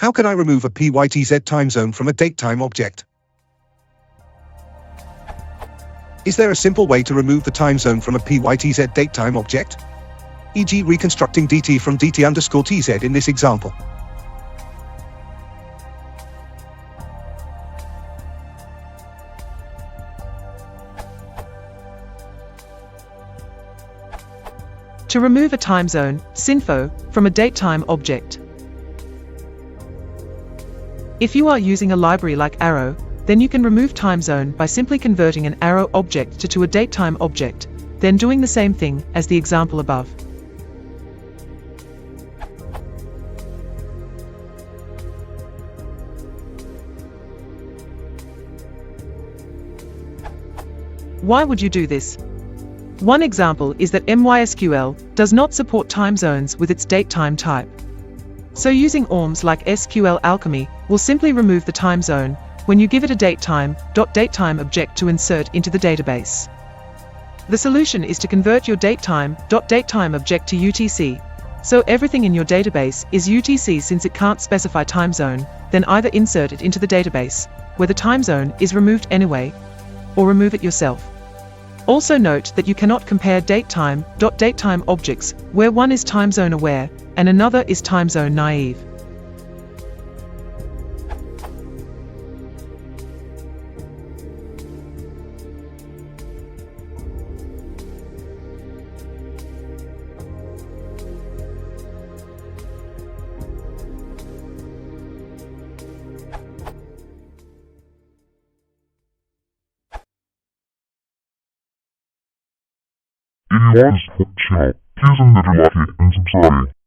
How can I remove a Pytz timezone from a datetime object? Is there a simple way to remove the timezone from a Pytz datetime object? E.g. reconstructing dt from dt_tz in this example. To remove a timezone, synfo, from a datetime object. If you are using a library like Arrow, then you can remove timezone by simply converting an Arrow object to a datetime object, then doing the same thing as the example above. Why would you do this? One example is that MySQL does not support timezones with its datetime type. So using ORMs like SQL Alchemy will simply remove the timezone when you give it a datetime object to insert into the database. The solution is to convert your datetime object to UTC. So everything in your database is UTC. Since it can't specify timezone, then either insert it into the database, where the timezone is removed or remove it yourself. Also note that you cannot compare datetime objects where one is timezone aware and another is timezone naive. If you want to support the channel, please like and subscribe.